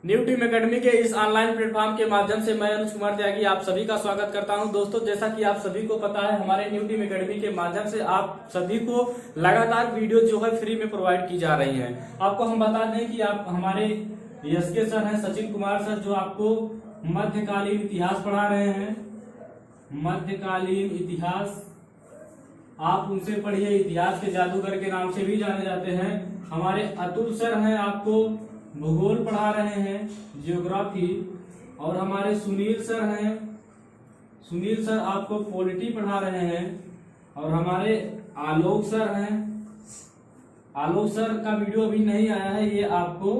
New team academy के इस online platform के माध्यम से मैं अनुज कुमार त्यागी आप सभी का स्वागत करता हूं। दोस्तों, जैसा कि आप सभी को पता है, हमारे न्यू टीम एकेडमी के माध्यम से आप सभी को लगातार वीडियो जो है फ्री में प्रोवाइड की जा रही हैं। आपको हम बता दें कि आप हमारे एसके सर हैं, सचिन कुमार सर, जो आपको मध्यकालीन इतिहास पढ़ा रहे हैं। मध्यकालीन इतिहास आप उनसे पढ़िए, इतिहास के जादूगर के नाम से भी जाने जाते हैं। हमारे अतुल सर हैं, आपको भूगोल पढ़ा रहे हैं, जियोग्राफी। और हमारे सुनील सर हैं, सुनील सर आपको पॉलिटी पढ़ा रहे हैं। और हमारे आलोक सर हैं, आलोक सर का वीडियो अभी नहीं आया है, ये आपको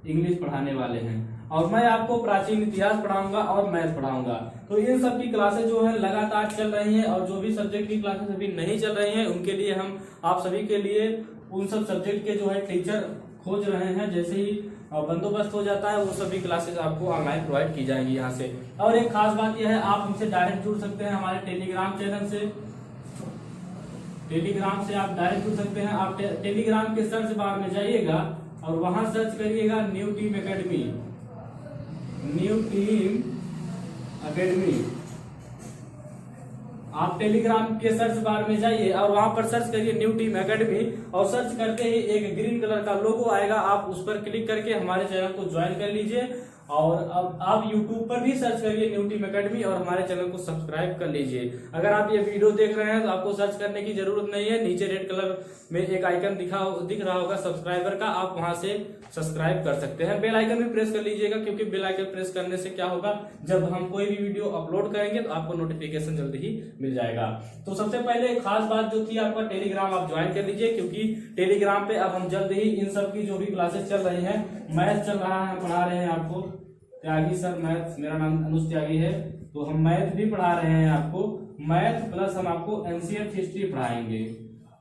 इंग्लिश पढ़ाने वाले हैं। और मैं आपको प्राचीन इतिहास पढ़ाऊंगा और मैथ पढ़ाऊंगा। तो इन सब की क्लासेस जो है लगातार चल रही हैं, और जो भी सब्जेक्ट की क्लासेस अभी नहीं चल रही हैं उनके लिए हम आप सभी के लिए उन सब सब्जेक्ट के जो है टीचर खोज रहे हैं। जैसे ही बंदोबस्त हो जाता है वो सभी क्लासेस आपको ऑनलाइन प्रोवाइड की जाएंगी यहाँ से। और एक खास बात यह है, आप हमसे डायरेक्ट जुड़ सकते हैं हमारे टेलीग्राम चैनल से। टेलीग्राम से आप डायरेक्ट जुड़ सकते हैं। आप टेलीग्राम के सर्च बार में जाइएगा और वहां सर्च करिएगा new team academy, new team academy. आप टेलीग्राम के सर्च बार में जाइए और वहां पर सर्च करिए न्यू टीम एकेडमी, और सर्च करते ही एक ग्रीन कलर का लोगो आएगा। आप उस पर क्लिक करके हमारे चैनल को ज्वाइन कर लीजिए। और अब आप YouTube पर भी सर्च करिए न्यू टीम एकेडमी और हमारे चैनल को सब्सक्राइब कर लीजिए। अगर आप ये वीडियो देख रहे हैं तो आपको सर्च करने की जरूरत नहीं है। नीचे रेड कलर में एक आइकन दिख रहा होगा सब्सक्राइबर का, आप वहां से सब्सक्राइब कर सकते हैं। बेल आइकन भी प्रेस कर लीजिएगा, क्योंकि बेल आइकन प्रेस करने से क्या होगा, जब हम कोई भी वीडियो अपलोड करेंगे तो आपको नोटिफिकेशन जल्दी ही मिल जाएगा। तो सबसे पहले एक खास बात जो थी, आपका टेलीग्राम आप ज्वाइन कर लीजिए, क्योंकि टेलीग्राम पे अब हम जल्द ही इन सब की जो भी क्लासेस चल रही है, मैथ चल रहा है, पढ़ा रहे हैं आपको त्यागी सर मैथ, मेरा नाम अनुज त्यागी है। तो हम मैथ भी पढ़ा रहे हैं आपको, मैथ प्लस हम आपको एनसीईआरटी हिस्ट्री पढ़ाएंगे।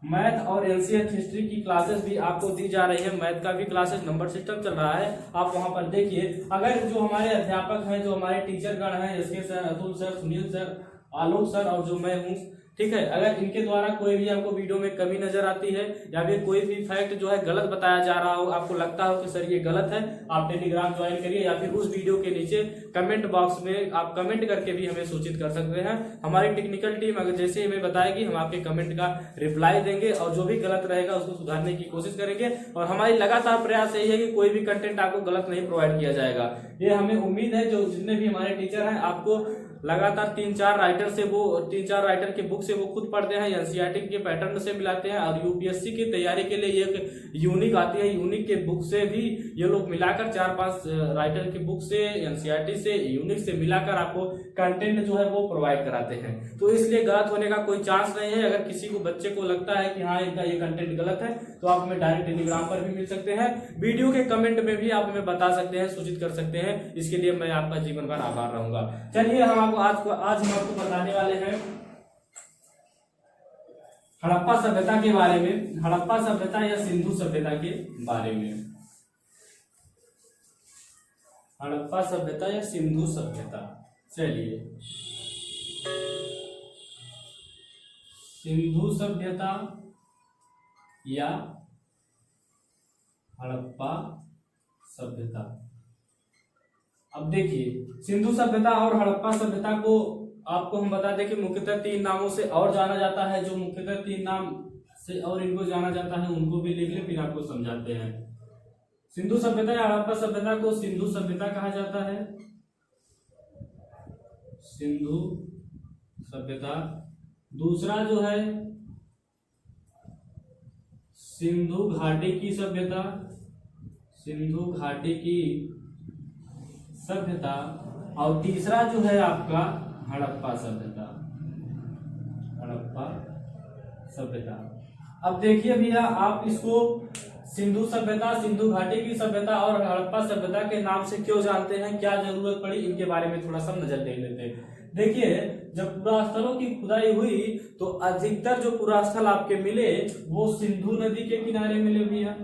मैथ और एनसीईआरटी हिस्ट्री की क्लासेस भी आपको दी जा रही है। मैथ का भी क्लासेस नंबर सिस्टम चल रहा है, आप वहां पर देखिए। अगर जो हमारे अध्यापक हैं, जो हमारे टीचर गण हैं, SK sir, Atul sir, Sunil sir, Alok sir और जो मैं हूँ, ठीक है, अगर इनके द्वारा कोई भी आपको वीडियो में कमी नजर आती है या फिर कोई भी फैक्ट जो है गलत बताया जा रहा हो, आपको लगता हो कि सर ये गलत है, आप टेलीग्राम ज्वाइन करिए, या फिर उस वीडियो के नीचे कमेंट बॉक्स में आप कमेंट करके भी हमें सूचित कर सकते हैं। हमारी टेक्निकल टीम अगर जैसे हमें बताएगी, हम आपके कमेंट का रिप्लाई देंगे और जो भी गलत रहेगा उसको सुधारने की कोशिश करेंगे। और हमारी लगातार प्रयास यही है कि कोई भी कंटेंट आपको गलत नहीं प्रोवाइड किया जाएगा। ये हमें उम्मीद है, जो जितने भी हमारे टीचर हैं, आपको लगातार 3-4 राइटर के बुक से वो खुद पढ़ते हैं, एनसीईआरटी के पैटर्न से मिलाते हैं। और यूपीएससी की तैयारी के लिए एक यूनिक आती है, यूनिक के बुक से भी ये लोग मिलाकर 4-5 राइटर के बुक से, एनसीईआरटी से, यूनिक से मिलाकर आपको कंटेंट जो है वो प्रोवाइड कराते हैं। तो इसलिए गलत होने का कोई चांस नहीं है। अगर किसी को बच्चे को लगता है कि हाँ इनका ये कंटेंट गलत है, तो आप हमें डायरेक्ट टेलीग्राम पर भी मिल सकते हैं, वीडियो के कमेंट में भी आप हमें बता सकते हैं, सूचित कर सकते हैं। इसके लिए मैं आपका जीवन भर आभार रहूंगा। चलिए, आज हम आपको बताने वाले हैं हड़प्पा सभ्यता के बारे में, हड़प्पा सभ्यता या सिंधु सभ्यता के बारे में। हड़प्पा सभ्यता या सिंधु सभ्यता, चलिए, सिंधु सभ्यता या हड़प्पा सभ्यता। अब देखिए, सिंधु सभ्यता और हड़प्पा सभ्यता को आपको हम बता दें कि मुख्यतः 3 नामों से और जाना जाता है। जो मुख्यतः 3 नाम से और इनको जाना जाता है उनको भी लिख लें, फिर आपको समझाते हैं। सिंधु सभ्यता या हड़प्पा सभ्यता को सिंधु सभ्यता कहा जाता है, सिंधु सभ्यता। दूसरा जो है सिंधु घाटी की सभ्यता, सिंधु घाटी की सभ्यता। और तीसरा जो है आपका हड़प्पा सभ्यता, हड़प्पा सभ्यता। अब देखिए भैया, आप इसको सिंधु सभ्यता, सिंधु घाटी की सभ्यता और हड़प्पा सभ्यता के नाम से क्यों जानते हैं, क्या जरूरत पड़ी, इनके बारे में थोड़ा सा नजर दे लेते हैं। देखिए, जब पुरास्थलों की खुदाई हुई तो अधिकतर जो पुरास्थल आपके मिले वो सिंधु नदी के किनारे मिले भैया।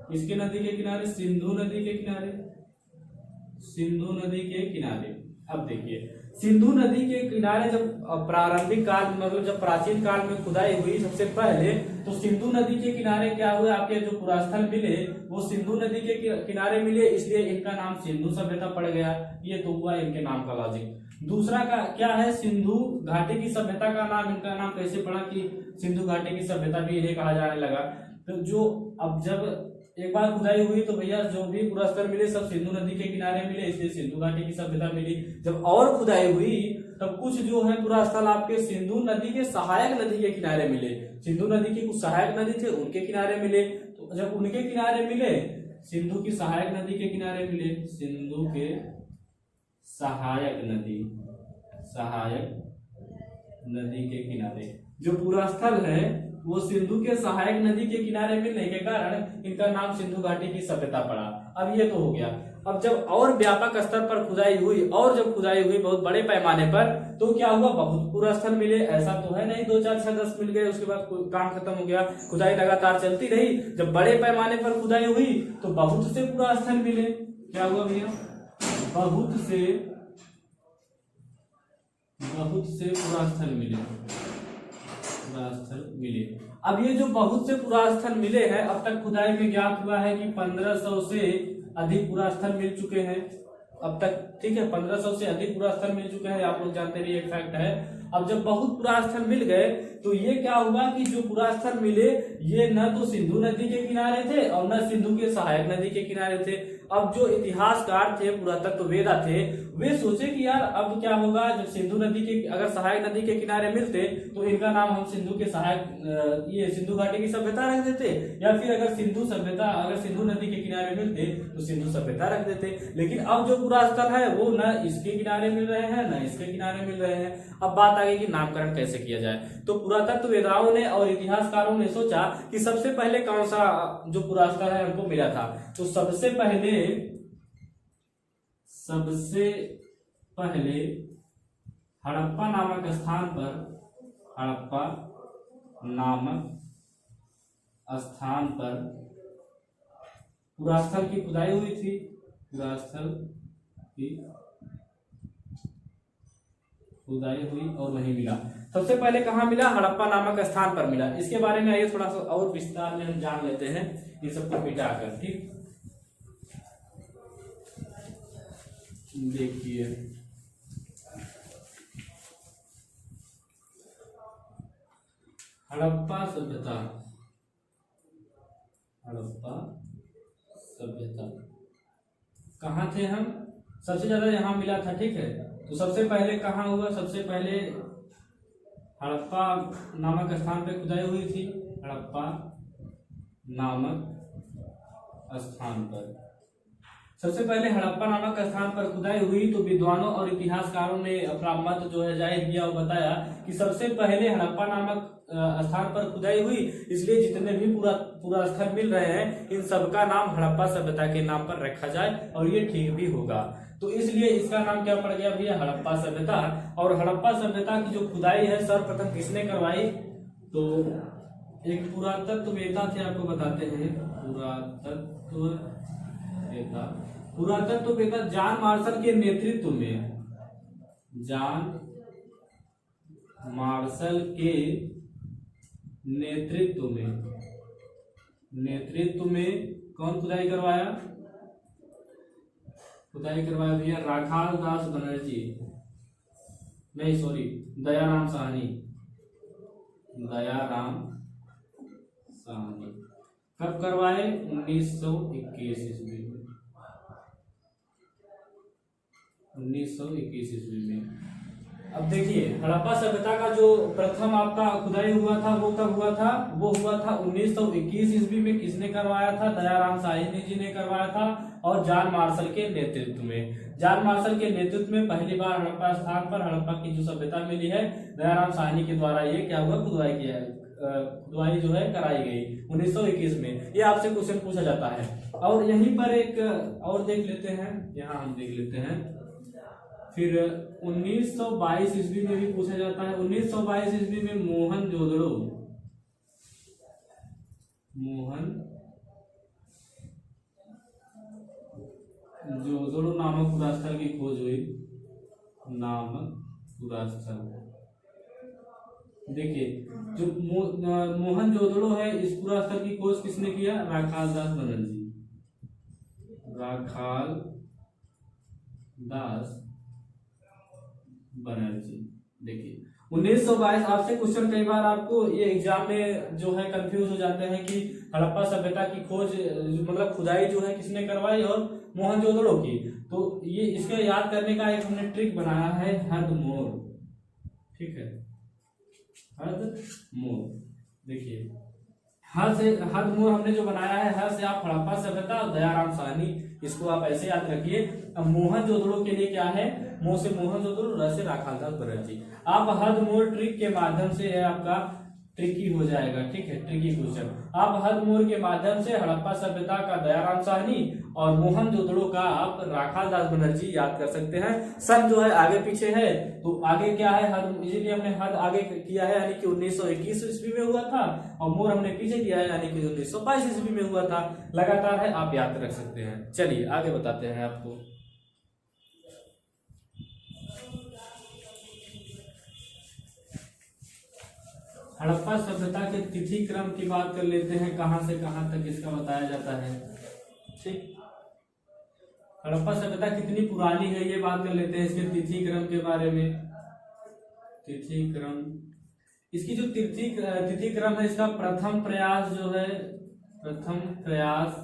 किसके नदी के किनारे? सिंधु नदी के किनारे, सिंधु नदी के किनारे। अब देखिए, सिंधु नदी के किनारे जब प्रारंभिक काल मतलब जब प्राचीन काल में खुदाई हुई सबसे पहले, तो सिंधु नदी के किनारे क्या हुआ, आपके जो पुरास्थल मिले वो सिंधु नदी के किनारे मिले, इसलिए इनका नाम सिंधु सभ्यता पड़ गया। ये तो हुआ इनके नाम का लॉजिक। दूसरा का क्या है, सिंधु घाटी की सभ्यता का नाम, इनका नाम कैसे पड़ा कि सिंधु घाटी की सभ्यता भी इन्हें कहा जाने लगा। तो जो अब जब एक बार खुदाई हुई तो भैया जो भी पुरास्थल मिले सब सिंधु नदी के किनारे मिले, इसलिए सिंधु घाटी की सभ्यता मिली। जब और खुदाई हुई तब कुछ जो है पुरास्थल आपके सिंधु नदी के सहायक नदी के किनारे मिले। सिंधु नदी के कुछ सहायक नदी थे उनके किनारे मिले, तो जब उनके किनारे मिले, सिंधु की सहायक नदी के किनारे मिले, सिंधु के सहायक नदी के किनारे जो पुरास्थल है वो सिंधु के सहायक नदी के किनारे मिलने के कारण इनका नाम सिंधु घाटी की सभ्यता पड़ा। अब ये तो हो गया। अब जब और व्यापक स्तर पर खुदाई हुई और जब खुदाई हुई बहुत बड़े पैमाने पर, तो क्या हुआ, बहुत पुरास्थल मिले। ऐसा तो है नहीं 2 4 6 10 मिल गए उसके बाद काम खत्म हो गया, खुदाई लगातार चलती रही। जब बड़े पैमाने पर खुदाई हुई तो बहुत से पुरास्थल मिले। क्या हुआ भैया, बहुत से पुरास्थल मिले। अब ये जो बहुत से पुरास्थल मिले हैं, अब तक खुदाई में ज्ञात हुआ है कि 1500 से अधिक पुरास्थल मिल चुके हैं अब तक, ठीक है, 1500 से अधिक पुरास्थल मिल चुके हैं, आप लोग जानते भी एक फैक्ट है। अब जब बहुत पुरास्थल मिल गए तो ये क्या हुआ कि जो पुरास्थल मिले ये न तो सिंधु नदी के किनारे थे और न सिंधु के सहायक नदी के किनारे थे। अब जो इतिहासकार थे, पुरातत्ववेदा थे, वे सोचे कि यार अब क्या होगा जब सिंधु नदी के अगर सहायक नदी के किनारे मिलते तो इनका नाम हम सिंधु के सहायक ये सिंधु घाटी की सभ्यता रख देते, या फिर अगर सिंधु नदी के किनारे मिलते तो सिंधु सभ्यता रख देते। लेकिन अब जो पुरास्थल है वो न इसके किनारे मिल रहे हैं न इसके किनारे मिल रहे हैं। अब बात आ गई कि नामकरण कैसे किया जाए। तो पुरातत्ववेदाओं ने और इतिहासकारों ने सोचा कि सबसे पहले कौन सा जो पुरास्थल है हमको मिला था, तो सबसे पहले हड़प्पा नामक स्थान पर पुरास्थल की खुदाई हुई थी। खुदाई हुई और वहीं मिला। सबसे पहले कहाँ मिला, हड़प्पा नामक स्थान पर मिला। इसके बारे में आइए थोड़ा सा और विस्तार में हम जान लेते हैं ये सबको मिटाकर। ठीक, देखिए हड़प्पा सभ्यता कहाँ थे हम, सबसे ज्यादा यहाँ मिला था। ठीक है, तो सबसे पहले कहाँ हुआ, सबसे पहले हड़प्पा नामक स्थान पे खुदाई हुई थी। हड़प्पा नामक स्थान पर सबसे पहले हड़प्पा नामक स्थान पर खुदाई हुई, तो विद्वानों और इतिहासकारों ने अपना मत जो है जाहिर किया और बताया कि सबसे पहले हड़प्पा नामक स्थान पर खुदाई हुई, इसलिए जितने भी पुरास्थल मिल रहे हैं इन सबका नाम हड़प्पा सभ्यता के नाम पर रखा जाए और ये ठीक भी होगा। तो इसलिए इसका नाम क्या पड़ गया भैया, हड़प्पा सभ्यता। और हड़प्पा सभ्यता की जो खुदाई है सर्वप्रथम किसने करवाई, तो एक पुरातत्ववेता थे, आपको बताते हैं। पुरातत्ववेता जॉन मार्शल के नेतृत्व में कौन खुदाई करवाया भैया, राखाल दास बनर्जी, नहीं सॉरी, दयाराम साहनी। कब करवाए, 1921 ईस्वी में। 1921 ईस्वी में। अब देखिए हड़प्पा सभ्यता का जो प्रथम आपका खुदाई हुआ था वो कब हुआ था, वो हुआ था 1921 ईस्वी में। किसने करवाया था, दयाराम साहनी जी ने करवाया था और जॉन मार्शल के नेतृत्व में। जॉन मार्शल के नेतृत्व में पहली बार हड़प्पा स्थान पर हड़प्पा की जो सभ्यता मिली है, दयाराम साहनी के द्वारा ये क्या हुआ, खुदाई जो है कराई गई 1921 में। ये आपसे क्वेश्चन पूछा जाता है। और यहीं पर एक और देख लेते हैं, यहाँ हम देख लेते हैं। फिर 1922 ईस्वी में भी पूछा जाता है। 1922 ईस्वी में मोहनजोदड़ो नामक पुरास्थल की खोज हुई। नामक पूरा स्थल। देखिए जो मोहनजोदड़ो है, इस पूरा स्थल की खोज किसने किया? राखाल दास बनर्जी। राखाल दास बनर्जी। देखिए 1922। आपसे क्वेश्चन कई बार आपको ये एग्जाम में जो है कंफ्यूज हो जाते हैं कि हड़प्पा सभ्यता की खोज मतलब खुदाई जो है किसने करवाई और मोहनजोदड़ो की। तो ये इसके याद करने का एक हमने ट्रिक बनाया है, हदमोर। ठीक है, हदमोर। देखिए हदमोर हमने जो बनाया है, हर से आप हड़प्पा सभ्यता और दयाराम साहनी, इसको आप ऐसे याद रखिए। अब मोहनजोदड़ो के लिए क्या है? मोह से मोहनजोदड़ो, र से राखाल दास बनर्जी। आप हदमोर ट्रिक के माध्यम से है आपका ट्रिकी हो जाएगा। ठीक है, ट्रिकी क्वेश्चन। आप हदमोर के माध्यम से हड़प्पा सभ्यता का दयाराम साहनी और मोहनजोदड़ो का आप राखाल दास बनर्जी याद कर सकते हैं। सन जो है आगे पीछे है, तो आगे क्या है हद, इसीलिए हमने हद आगे किया है, यानी कि 1921 ईस्वी में हुआ था, और मोर हमने पीछे किया है, यानी कि 1922 ईस्वी में हुआ था। लगातार है, आप याद रख सकते हैं। चलिए आगे बताते हैं आपको। हड़प्पा सभ्यता के तिथि क्रम की बात कर लेते हैं, कहां से कहां तक इसका बताया जाता है। ठीक, हड़प्पा सभ्यता कितनी पुरानी है ये बात कर लेते हैं, इसके तिथि क्रम के बारे में। तिथि क्रम, इसकी जो तिथि क्रम है, इसका प्रथम प्रयास जो है, प्रथम प्रयास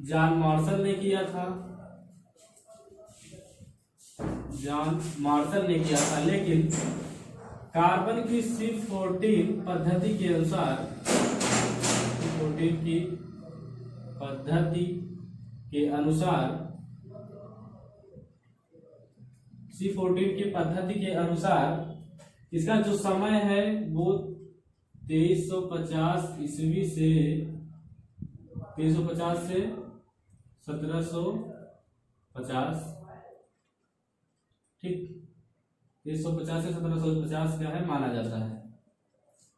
जॉन मार्शल ने किया था। जॉन मार्शल ने किया था, लेकिन कार्बन की C14 पद्धति के अनुसार, C14 की पद्धति के अनुसार, C14 की पद्धति के अनुसार इसका जो समय है वो 2350 ईस्वी से 2350 से 1750। ठीक, 350 से 1750 क्या है माना जाता है।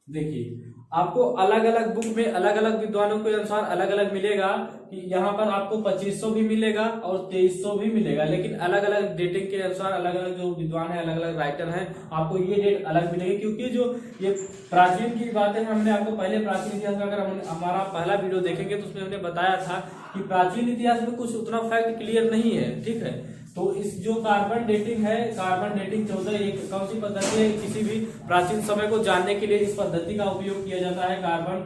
देखिए आपको अलग अलग बुक में अलग अलग विद्वानों के अनुसार अलग अलग मिलेगा कि यहाँ पर आपको 2500 भी मिलेगा और 2300 भी मिलेगा, लेकिन अलग अलग डेटिंग के अनुसार अलग अलग जो विद्वान है, अलग अलग राइटर हैं, आपको ये डेट अलग मिलेगी। क्योंकि जो ये प्राचीन की बातें हमने आपको पहले प्राचीन इतिहास का अगर हमारा पहला वीडियो देखेंगे तो उसमें हमने बताया था कि प्राचीन इतिहास में कुछ उतना फैक्ट क्लियर नहीं है। ठीक है, तो इस जो कार्बन डेटिंग है, कार्बन डेटिंग 14 एक कौन सी पद्धति है? किसी भी प्राचीन समय को जानने के लिए इस पद्धति का उपयोग किया जाता है। कार्बन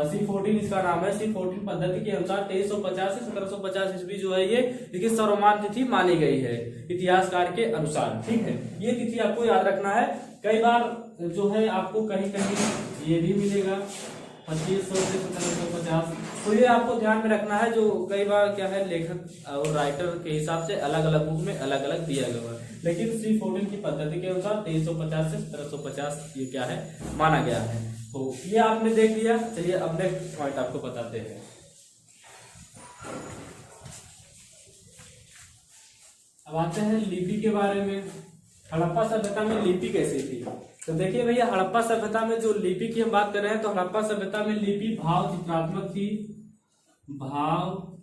C14 इसका नाम है। C14 पद्धति के अनुसार 2350 से 1750 ईस्वी जो है ये इसकी सर्वमान्य तिथि मानी गई है इतिहासकार के अनुसार। ठीक है, ये तिथि आपको याद रखना है। कई बार जो है आपको कहीं कहीं ये भी मिलेगा 2500 से 1750, तो ये आपको ध्यान में रखना है। जो कई बार क्या है लेखक और राइटर के हिसाब से अलग अलग बुक में अलग अलग दिया गया है, लेकिन C14 की पद्धति के अनुसार 2350 से 1750 ये क्या है माना गया है। तो ये आपने देख लिया। चलिए अब नेक्स्ट पॉइंट आपको बताते हैं। अब आते हैं लिपि के बारे में। हड़प्पा सभ्यता में लिपि कैसी थी? तो देखिए भैया, हड़प्पा सभ्यता में जो लिपि की हम बात कर रहे हैं, तो हड़प्पा सभ्यता में लिपि भाव चित्रात्मक थी। भाव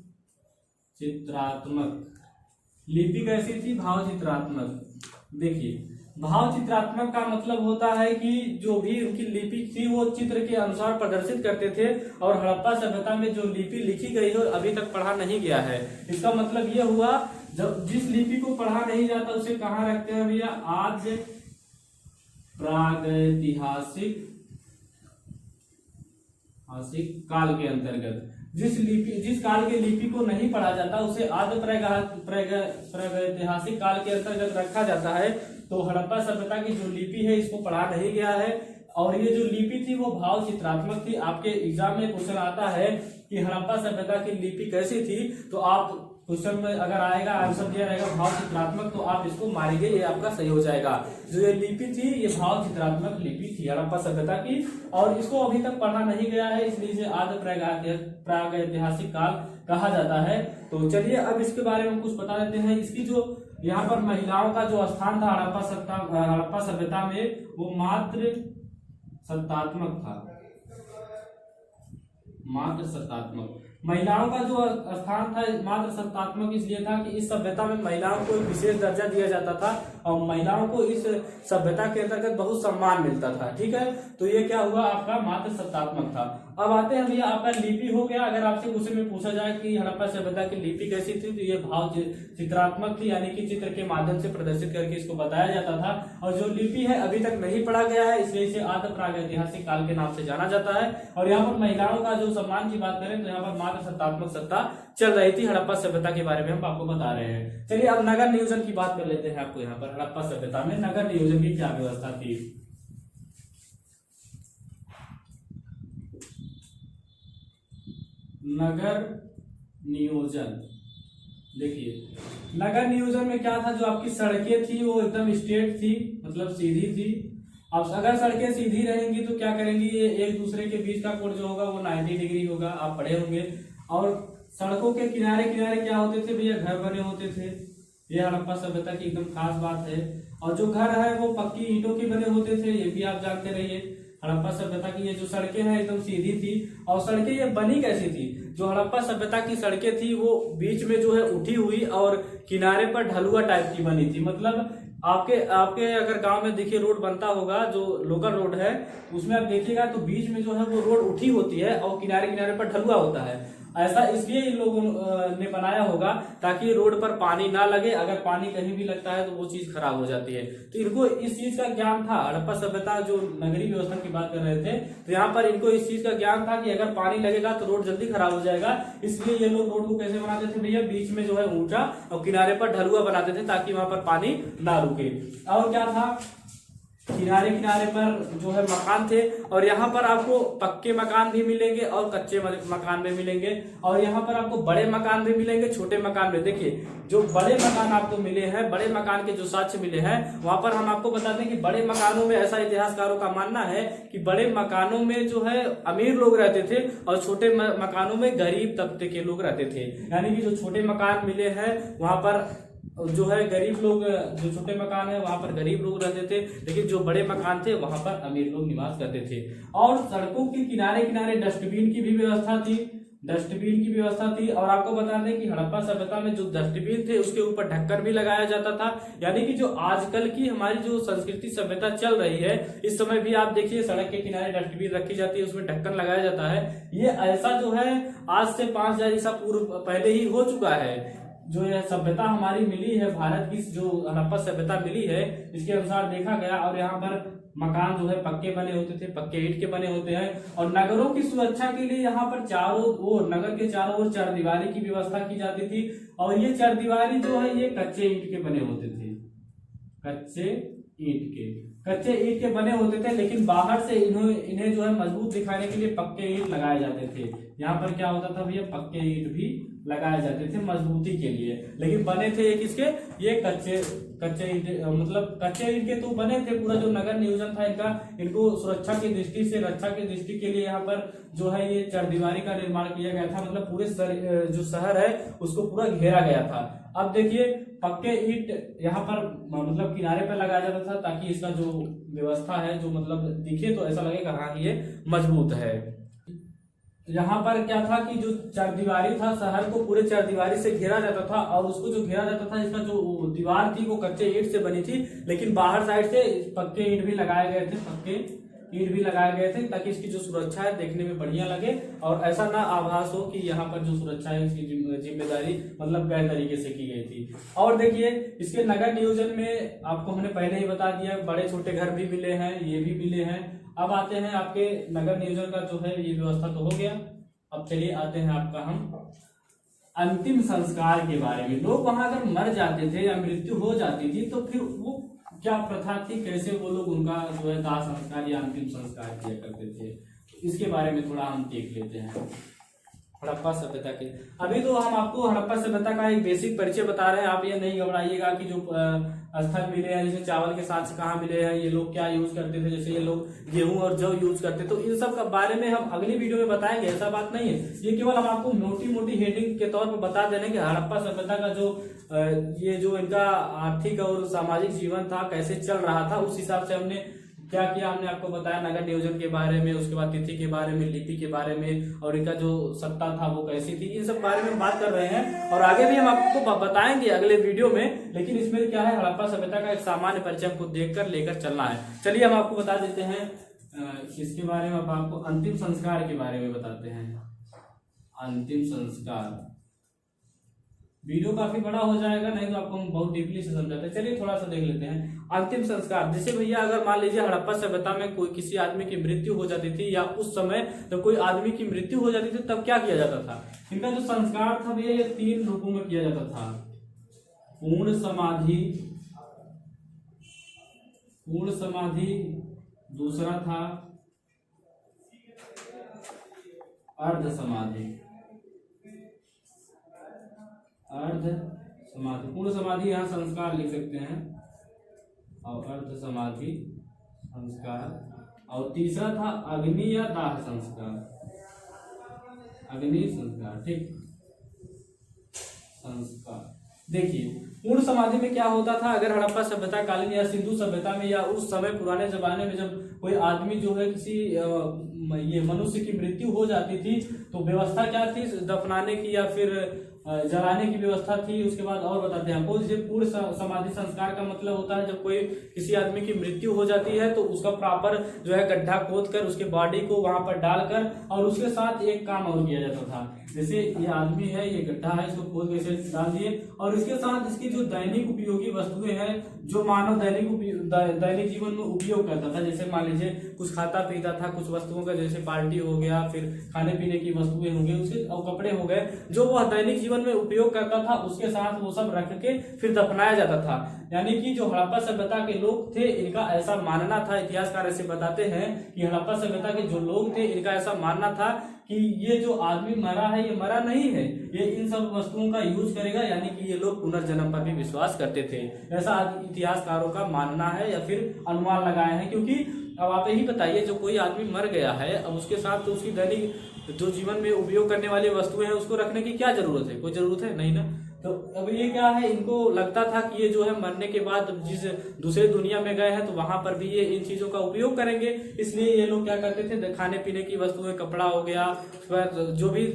चित्रात्मक लिपि कैसी थी? भाव चित्रात्मक। देखिए भाव चित्रात्मक का मतलब होता है कि जो भी उनकी लिपि थी वो चित्र के अनुसार प्रदर्शित करते थे। और हड़प्पा सभ्यता में जो लिपि लिखी गई है अभी तक पढ़ा नहीं गया है। इसका मतलब ये हुआ, जब जिस लिपि को पढ़ा नहीं जाता उसे कहाँ रखते हैं भैया? आद्य प्रागैतिहासिक काल के अंतर्गत। जिस काल के लिपि को नहीं पढ़ा जाता उसे आद्य प्रागैतिहासिक काल के अंतर्गत रखा जाता है। तो हड़प्पा सभ्यता की जो लिपि है इसको पढ़ा नहीं गया है। और ये जो लिपि थी वो भाव चित्रात्मक थी। आपके एग्जाम में क्वेश्चन आता है कि हड़प्पा सभ्यता की लिपि कैसी थी, तो आप क्वेश्चन में अगर आएगा आंसर दिया रहेगा भाव चित्रात्मक, तो आप इसको मारेंगे, ये आपका सही हो जाएगा। जो ये लिपि थी ये भाव चित्रात्मक लिपि थी हड़प्पा सभ्यता की, और इसको अभी तक पढ़ा नहीं गया है, इसलिए इसे आद्य प्रागैतिहासिक काल कहा जाता है। तो चलिए अब इसके बारे में कुछ बता देते हैं। इसकी जो यहाँ पर महिलाओं का जो स्थान था हड़प्पा सभ्यता में, वो मात्र सत्तात्मक था। मात्र सत्तात्मक। महिलाओं का जो स्थान था मात्र सत्तात्मक इसलिए था कि इस सभ्यता में महिलाओं को एक विशेष दर्जा दिया जाता था और महिलाओं को इस सभ्यता के अंतर्गत बहुत सम्मान मिलता था। ठीक है, तो ये क्या हुआ आपका मात्र सत्तात्मक था। अब आते हैं भैया आपका लिपि हो गया। अगर आपसे क्वेश्चन में पूछा जाए कि हड़प्पा सभ्यता की लिपि कैसी थी, तो ये भाव चित्रात्मक थी, यानी कि चित्र के माध्यम से प्रदर्शित करके इसको बताया जाता था। और जो लिपि है अभी तक नहीं पढ़ा गया है, इसलिए इसे आदि प्रागैतिहासिक काल के नाम से जाना जाता है। और यहाँ पर महिलाओं का जो सम्मान की बात करें तो यहाँ पर मात्र सत्तात्मक सत्ता चल रही थी। हड़प्पा सभ्यता के बारे में हम आपको बता रहे हैं। चलिए अब नगर नियोजन की बात कर लेते हैं। आपको यहाँ पर हड़प्पा सभ्यता में नगर नियोजन की क्या व्यवस्था थी। नगर नियोजन, देखिए नगर नियोजन में क्या था, जो आपकी सड़कें थी वो एकदम स्ट्रेट थी, मतलब सीधी थी। अब अगर सड़कें सीधी रहेंगी तो क्या करेंगी, ये एक दूसरे के बीच का कोण जो होगा वो 90 डिग्री होगा, आप पढ़े होंगे। और सड़कों के किनारे किनारे क्या होते थे भैया, घर बने होते थे। ये हड़प्पा सभ्यता की एकदम खास बात है। और जो घर है वो पक्की ईंटों के बने होते थे, ये भी आप जानते रहिए। हड़प्पा सभ्यता की ये जो सड़कें हैं एकदम सीधी थी। और सड़कें ये बनी कैसी थी, जो हड़प्पा सभ्यता की सड़कें थी वो बीच में जो है उठी हुई और किनारे पर ढलुआ टाइप की बनी थी। मतलब आपके अगर गांव में देखिए रोड बनता होगा, जो लोकल रोड है उसमें आप देखिएगा तो बीच में जो है वो रोड उठी होती है और किनारे किनारे पर ढलुआ होता है। ऐसा इसलिए इन लोगों ने बनाया होगा ताकि रोड पर पानी ना लगे। अगर पानी कहीं भी लगता है तो वो चीज खराब हो जाती है। तो इनको इस चीज का ज्ञान था। हड़प्पा सभ्यता जो नगरीय व्यवस्था की बात कर रहे थे, तो यहाँ पर इनको इस चीज का ज्ञान था कि अगर पानी लगेगा तो रोड जल्दी खराब हो जाएगा। इसलिए ये लोग रोड को कैसे बनाते थे भैया, बीच में जो है ऊंचा और किनारे पर ढलुआ बनाते थे ताकि वहां पर पानी ना रुके। और क्या था, किनारे किनारे पर जो है मकान थे। और यहाँ पर आपको पक्के मकान भी मिलेंगे और कच्चे मकान भी मिलेंगे। और यहाँ पर आपको बड़े मकान भी मिलेंगे, छोटे मकान भी। देखिए जो बड़े मकान आपको मिले हैं, बड़े मकान के जो साक्ष्य मिले हैं, वहां पर हम आपको बता दें कि बड़े मकानों में ऐसा इतिहासकारों का मानना है कि बड़े मकानों में जो है अमीर लोग रहते थे और छोटे मकानों में गरीब तबके के लोग रहते थे। यानी कि जो छोटे मकान मिले हैं वहां पर जो है गरीब लोग, जो छोटे मकान है वहां पर गरीब लोग रहते थे, लेकिन जो बड़े मकान थे वहां पर अमीर लोग निवास करते थे। और सड़कों के किनारे किनारे डस्टबिन की भी व्यवस्था थी, डस्टबिन की व्यवस्था थी। और आपको बता दें कि हड़प्पा सभ्यता में जो डस्टबिन थे उसके ऊपर ढक्कन भी लगाया जाता था। यानी कि जो आजकल की हमारी जो संस्कृति सभ्यता चल रही है, इस समय भी आप देखिए सड़क के किनारे डस्टबिन रखी जाती है, उसमें ढक्कन लगाया जाता है। ये ऐसा जो है आज से 5000 ईसा पूर्व पहले ही हो चुका है। जो यह सभ्यता हमारी मिली है, भारत की जो हड़प्पा सभ्यता मिली है, इसके अनुसार देखा गया। और यहाँ पर मकान जो है पक्के बने होते थे, पक्के ईंट के बने होते हैं। और नगरों की सुरक्षा के लिए यहाँ पर चारों ओर, नगर के चारों ओर चरदीवारी की व्यवस्था की जाती थी। और ये चरदीवारी जो है ये कच्चे ईंट के बने होते थे, कच्चे ईंट के बने होते थे। लेकिन बाहर से इन्हें जो है मजबूत दिखाने के लिए पक्के ईंट लगाए जाते थे। यहाँ पर क्या होता था भैया, पक्के ईंट भी लगाए जाते थे मजबूती के लिए। लेकिन बने थे ये किसके, ये कच्चे ईंट, मतलब कच्चे ईंट के तो बने थे। पूरा जो नगर नियोजन था इनका, इनको सुरक्षा की दृष्टि से, रक्षा की दृष्टि के लिए यहाँ पर जो है ये चरदीवारी का निर्माण किया गया था। मतलब पूरे जो शहर है उसको पूरा घेरा गया था। अब देखिए पक्के ईंट यहाँ पर मतलब किनारे पर लगाया जाता था ताकि इसका जो व्यवस्था है जो मतलब दिखे तो ऐसा लगेगा हाँ ये मजबूत है। यहाँ पर क्या था कि जो चरदीवारी था, शहर को पूरे चरदीवारी से घेरा जाता था। और उसको जो घेरा जाता था, इसका जो दीवार थी वो कच्चे ईंट से बनी थी, लेकिन बाहर साइड से पक्के ईंट भी लगाए गए थे, पक्के ईंट भी लगाए गए थे ताकि इसकी जो सुरक्षा है देखने में बढ़िया लगे और ऐसा ना आभास हो कि यहाँ पर जो सुरक्षा है इसकी जिम्मेदारी मतलब गैर तरीके से की गई थी। और देखिए इसके नगर नियोजन में आपको हमने पहले ही बता दिया, बड़े छोटे घर भी मिले हैं, ये भी मिले हैं। अब आते हैं आपके नगर नियोजन का जो है ये व्यवस्था तो हो गया। अब चलिए आते हैं आपका हम अंतिम संस्कार के बारे में। लोग वहां अगर मर जाते थे या मृत्यु हो जाती थी तो फिर वो क्या प्रथा थी, कैसे वो लोग उनका जो है दाह संस्कार या अंतिम संस्कार किया करते थे, इसके बारे में थोड़ा हम देख लेते हैं हड़प्पा सभ्यता के। अभी तो हम आपको हड़प्पा सभ्यता का एक बेसिक परिचय बता रहे हैं, आप ये नहीं घबराइएगा कि जो स्थल मिले हैं जैसे चावल के साथ कहाँ मिले हैं, ये लोग क्या यूज करते थे, जैसे ये लोग गेहूं और जौ यूज करते, तो इन सब का बारे में हम अगली वीडियो में बताएंगे, ऐसा बात नहीं है। ये केवल हम आपको मोटी मोटी हेडिंग के तौर पर बता देने कि हड़प्पा सभ्यता का जो ये जो इनका आर्थिक और सामाजिक जीवन था कैसे चल रहा था, उस हिसाब से हमने क्या किया हमने आपको बताया, नगर नियोजन के बारे में, उसके बाद तिथि के बारे में, लिपि के बारे में, और इनका जो सत्ता था वो कैसी थी, इन सब बारे में हम बात कर रहे हैं। और आगे भी हम आपको बताएंगे अगले वीडियो में, लेकिन इसमें क्या है, हड़प्पा सभ्यता का एक सामान्य परिचय हमको देखकर लेकर चलना है। चलिए हम आपको बता देते हैं इसके बारे में। अब आपको अंतिम संस्कार के बारे में बताते हैं। अंतिम संस्कार वीडियो काफी बड़ा हो जाएगा, नहीं तो आपको हम बहुत डीपली से समझाते हैं। चलिए थोड़ा सा देख लेते हैं। अंतिम संस्कार, जैसे भैया अगर मान लीजिए हड़प्पा सभ्यता में कोई किसी आदमी की मृत्यु हो जाती थी, या उस समय जब कोई आदमी की मृत्यु हो जाती थी तब क्या किया जाता था। इनका जो संस्कार था भैया ये 3 रूपों में किया जाता था। पूर्ण समाधि, दूसरा था अर्ध समाधि। पूर्ण समाधि यहाँ संस्कार लिख सकते हैं, और अर्ध समाधि संस्कार, और तीसरा था अग्नि या दाह संस्कार। अग्नि संस्कार, ठीक, संस्कार। देखिए पूर्ण समाधि में क्या होता था, अगर हड़प्पा सभ्यता कालीन या सिंधु सभ्यता में, या उस समय पुराने जमाने में जब कोई आदमी जो है किसी ये मनुष्य की मृत्यु हो जाती थी, तो व्यवस्था क्या थी, दफनाने की या फिर जलाने की व्यवस्था थी। उसके बाद और बताते हैं आपको, पूर्ण समाधि संस्कार का मतलब होता है जब कोई किसी आदमी की मृत्यु हो जाती है तो उसका प्रॉपर जो है गड्ढा खोद कर उसके बॉडी को वहां पर डालकर, और उसके साथ एक काम और किया जाता था। जैसे ये आदमी है, ये गड्ढा है, इसको खोद के इसे डाल दिए, और इसके साथ इसकी जो दैनिक उपयोगी वस्तुएं हैं, जो मानव दैनिक जीवन में उपयोग करता था, जैसे मान लीजिए कुछ खाता पीता था, कुछ वस्तुओं का जैसे पार्टी हो गया, फिर खाने पीने की वस्तुएं हो गई, उसके और कपड़े हो गए, जो वह दैनिक जीवन में उपयोग करता था, उसके साथ वो सब रख के फिर दफनाया जाता था। यानी कि जो हड़प्पा सभ्यता के लोग थे, इनका ऐसा मानना था, इतिहासकार ऐसे बताते हैं कि हड़प्पा सभ्यता के जो लोग थे, इनका ऐसा मानना था कि ये जो आदमी मरा है, ये मरा नहीं है, ये इन सब वस्तुओं का यूज करेगा। यानी कि ये लोग पुनर्जन्म पर भी विश्वास करते थे, ऐसा इतिहासकारों का मानना है, या फिर अनुमान लगाए हैं। क्योंकि अब आप यही बताइए, जो कोई आदमी मर गया है, अब उसके साथ तो उसकी दैनिक जो जीवन में उपयोग करने वाली वस्तुएं हैं उसको रखने की क्या जरूरत है, कोई जरूरत है नहीं ना। तो अब ये क्या है, इनको लगता था कि ये जो है मरने के बाद जिस दूसरे दुनिया में गए हैं तो वहां पर भी ये इन चीजों का उपयोग करेंगे, इसलिए ये लोग क्या करते थे, खाने पीने की वस्तुएं, कपड़ा हो गया, जो भी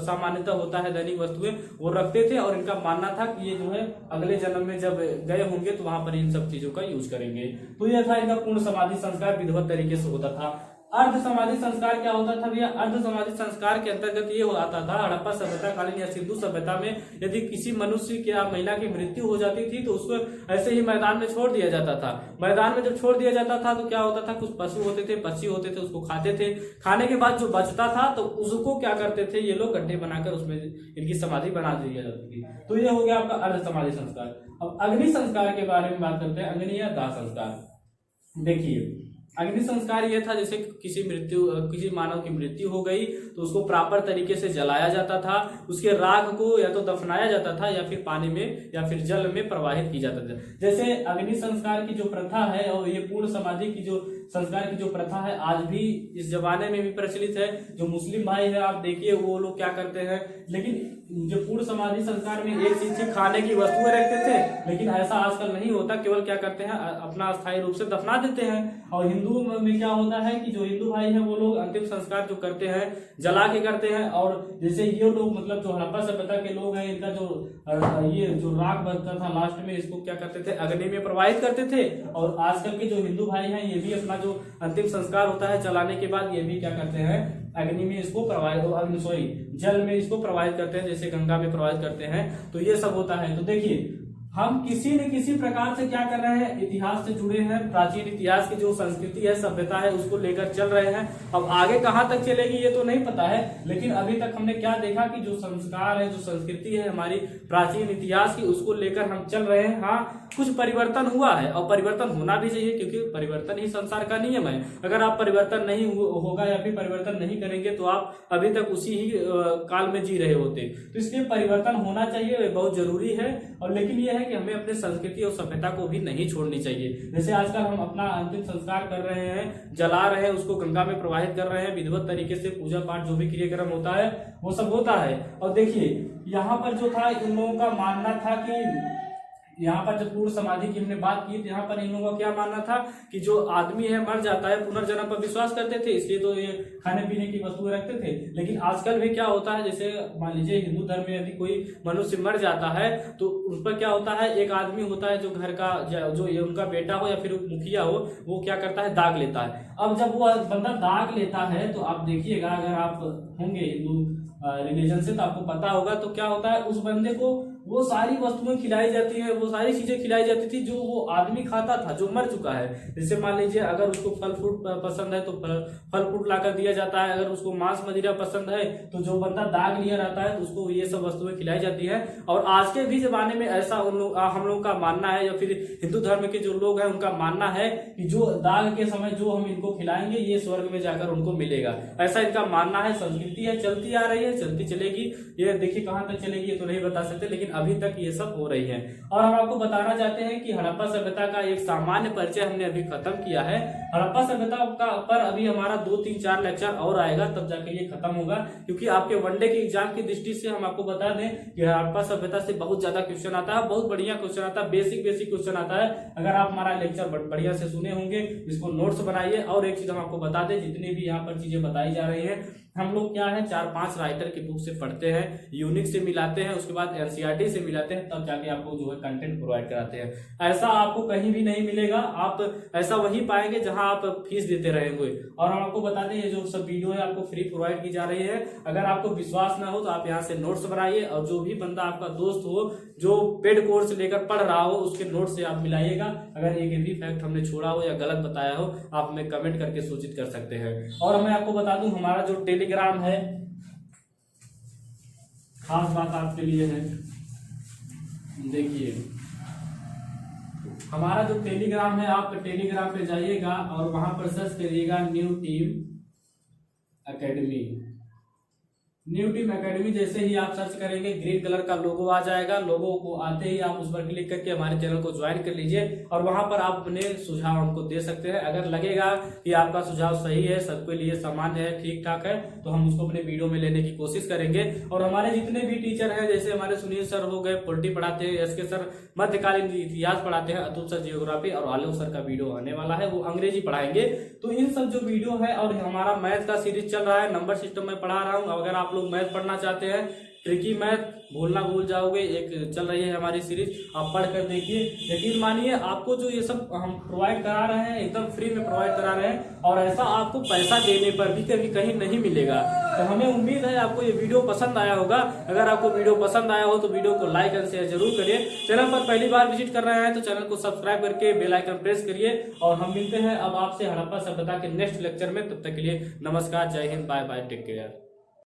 सामान्यतः होता है दैनिक वस्तुएं, वो रखते थे। और इनका मानना था कि ये जो है अगले जन्म में जब गए होंगे तो वहां पर इन सब चीजों का यूज करेंगे। तो यह था इनका पूर्ण समाधि संस्कार, विधिवत तरीके से होता था। अर्ध समाधि संस्कार क्या होता था भैया, अर्ध समाधि संस्कार के अंतर्गत ये आता था, हड़प्पा सभ्यता कालीन या सिंधु सभ्यता में यदि किसी मनुष्य या महिला की मृत्यु हो जाती थी तो उसको ऐसे ही मैदान में छोड़ दिया जाता था। मैदान में जब छोड़ दिया जाता था तो क्या होता था, कुछ पशु होते थे, पक्षी होते थे, उसको खाते थे। खाने के बाद जो बचता था तो उसको क्या करते थे, ये लोग गड्ढे बनाकर उसमें इनकी समाधि बना दी जाती थी। तो ये हो गया आपका अर्ध समाधि संस्कार। अब अग्नि संस्कार के बारे में बात करते हैं, अग्नि या दाह संस्कार। देखिए अग्नि संस्कार यह था, जैसे किसी मानव की मृत्यु हो गई तो उसको प्रॉपर तरीके से जलाया जाता था, उसके राख को या तो दफनाया जाता था या फिर पानी में या फिर जल में प्रवाहित की जाता था। जैसे अग्नि संस्कार की जो प्रथा है और ये पूर्ण समाधि की जो संस्कार की जो प्रथा है आज भी इस जमाने में भी प्रचलित है। जो मुस्लिम भाई है आप देखिए वो लोग क्या करते हैं, लेकिन जो पूर्ण समाधि संस्कार में एक चीज थी, खाने की वस्तुएं रखते थे, लेकिन ऐसा आजकल नहीं होता, केवल क्या करते हैं अपना स्थायी रूप से दफना देते हैं। और हिंदू में क्या होता है कि जो हिंदू भाई हैं वो लोग अंतिम संस्कार जो करते हैं जला के करते हैं। और जैसे ये लोग मतलब जो हड़प्पा सभ्यता के लोग हैं, इनका जो ये जो राख बचता था लास्ट में, इसको क्या करते थे, अग्नि में प्रवाहित करते थे। और आजकल के जो हिंदू भाई हैं ये भी अपना जो अंतिम संस्कार होता है जलाने के बाद ये भी क्या करते हैं, अग्नि में इसको प्रवाहित जल में इसको प्रवाहित करते हैं, जैसे गंगा में प्रवाहित करते हैं। तो ये सब होता है। तो देखिए हम किसी न किसी प्रकार से क्या कर रहे हैं, इतिहास से जुड़े हैं, प्राचीन इतिहास की जो संस्कृति है, सभ्यता है, उसको लेकर चल रहे हैं। अब आगे कहां तक चलेगी ये तो नहीं पता है, लेकिन अभी तक हमने क्या देखा कि जो संस्कार है, जो संस्कृति है हमारी प्राचीन इतिहास की, उसको लेकर हम चल रहे हैं। हाँ कुछ परिवर्तन हुआ है और परिवर्तन होना भी चाहिए, क्योंकि परिवर्तन ही संसार का नियम है। अगर आप परिवर्तन नहीं होगा या फिर परिवर्तन नहीं करेंगे तो आप अभी तक उसी ही काल में जी रहे होते। तो इसलिए परिवर्तन होना चाहिए, बहुत जरूरी है। और लेकिन यह है कि हमें अपने संस्कृति और सभ्यता को भी नहीं छोड़नी चाहिए। जैसे आजकल हम अपना अंतिम संस्कार कर रहे हैं, जला रहे हैं, उसको गंगा में प्रवाहित कर रहे हैं, विधिवत तरीके से पूजा पाठ जो भी क्रियाक्रम होता है वो सब होता है। और देखिए यहाँ पर जो था इन लोगों का मानना था कि यहाँ पर जब पूर्ण समाधि की हमने बात की तो यहाँ पर इन लोगों का क्या मानना था कि जो आदमी है मर जाता है, पुनर्जन्म पर विश्वास करते थे, इसलिए तो ये खाने पीने की वस्तुएं रखते थे। लेकिन आजकल भी क्या होता है, जैसे मान लीजिए हिंदू धर्म में यदि कोई मनुष्य मर जाता है तो उस पर क्या होता है, एक आदमी होता है जो घर का जो ये उनका बेटा हो या फिर मुखिया हो, वो क्या करता है, दाग लेता है। अब जब वो बंदा दाग लेता है तो आप देखिएगा, अगर आप होंगे हिंदू रिलीजन से तो आपको पता होगा, तो क्या होता है, उस बंदे को वो सारी वस्तुएं खिलाई जाती है, वो सारी चीजें खिलाई जाती थी जो वो आदमी खाता था जो मर चुका है। जैसे मान लीजिए अगर उसको फल फ्रूट पसंद है तो फल फ्रूट लाकर दिया जाता है, अगर उसको मांस मदिरा पसंद है तो जो बंदा दाग लिया रहता है तो उसको ये सब वस्तुएं खिलाई जाती है। और आज के भी जमाने में ऐसा हम लोग का मानना है, या फिर हिंदू धर्म के जो लोग हैं उनका मानना है कि जो दाग के समय जो हम इनको खिलाएंगे ये स्वर्ग में जाकर उनको मिलेगा, ऐसा इनका मानना है। संस्कृति है, चलती आ रही है, चलती चलेगी, ये देखिए कहां तक चलेगी ये तो नहीं बता सकते, लेकिन अभी तक ये सब हो रही है। और हम आपको बताना चाहते हैं कि हड़प्पा सभ्यता का एक सामान्य परिचय हमने अभी खत्म किया है। हड़प्पा सभ्यता का पर अभी हमारा 2-3-4 लेक्चर और आएगा, तब जाके ये खत्म होगा, क्योंकि आपके वनडे के एग्जाम की दृष्टि से हम आपको बता दें कि हड़प्पा सभ्यता से बहुत ज्यादा क्वेश्चन आता है, बहुत बढ़िया क्वेश्चन आता है, बेसिक क्वेश्चन आता है। अगर आप हमारा लेक्चर बढ़िया से सुने होंगे, इसको नोट्स बनाइए। और एक चीज हम आपको बता दें, जितनी भी यहाँ पर चीजें बताई जा रही है, हम लोग क्या है 4-5 राइटर की बुक से पढ़ते हैं, यूनिक से मिलाते हैं, उसके बाद एनसीईआरटी से मिलाते हैं, तब जाके आपको जो है कंटेंट प्रोवाइड कराते हैं। ऐसा आपको कहीं भी नहीं मिलेगा, आप ऐसा वही पाएंगे जहां आप फीस देते रहेंगे। और हम आपको बता दें ये जो सब वीडियो है आपको फ्री प्रोवाइड की जा रही है। अगर आपको विश्वास ना हो तो आप यहाँ से नोट्स बनाइए, और जो भी बंदा आपका दोस्त हो जो पेड कोर्स लेकर पढ़ रहा हो उसके नोट्स से आप मिलाइएगा। अगर एक भी फैक्ट हमने छोड़ा हो या गलत बताया हो आप हमें कमेंट करके सूचित कर सकते हैं। और मैं आपको बता दूं हमारा जो टेलीग्राम है, खास बात आपके लिए है, देखिए हमारा जो टेलीग्राम है, आप टेलीग्राम पे जाइएगा और वहां पर सर्च करिएगा new team academy. New team academy जैसे ही आप सर्च करेंगे ग्रीन कलर का लोगो आ जाएगा। लोगो को आते ही आप उस पर क्लिक करके हमारे चैनल को ज्वाइन कर लीजिए, और वहां पर आप अपने सुझाव हमको दे सकते हैं। अगर लगेगा कि आपका सुझाव सही है, सबके लिए सामान्य है, ठीक ठाक है, तो हम उसको अपने वीडियो में लेने की कोशिश करेंगे। और हमारे जितने भी टीचर हैं, जैसे हमारे सुनील सर हो गए, पॉलिटी पढ़ाते हैं, एसके सर मध्यकालीन इतिहास पढ़ाते हैं, अतुल सर जियोग्राफी, और आलोक सर का वीडियो आने वाला है, वो अंग्रेजी पढ़ाएंगे। तो इन सब जो वीडियो है, और हमारा मैथ का सीरीज चल रहा है, नंबर सिस्टम में पढ़ा रहा हूँ। अगर आप लोग मैथ पढ़ना चाहते हैं, ट्रिकी मैथ, भूलना भूल जाओगे, एक चल रही है हमारी सीरीज, आप पढ़ कर देखिए। यकीन मानिए आपको जो ये सब हम प्रोवाइड करा रहे हैं एकदम फ्री में प्रोवाइड करा रहे हैं, और ऐसा आपको पैसा देने पर भी कभी कहीं नहीं मिलेगा। तो हमें उम्मीद है आपको ये वीडियो पसंद आया होगा। अगर आपको वीडियो पसंद आया हो तो वीडियो को लाइक और शेयर जरूर करिए। चैनल पर पहली बार विजिट कर रहे हैं तो चैनल को सब्सक्राइब करके बेल आइकन प्रेस करिए। और हम मिलते हैं अब आपसे हड़प्पा सभ्यता के नेक्स्ट लेक्चर में। तब तक के लिए नमस्कार, जय हिंद, बाय बाय, टेक केयर।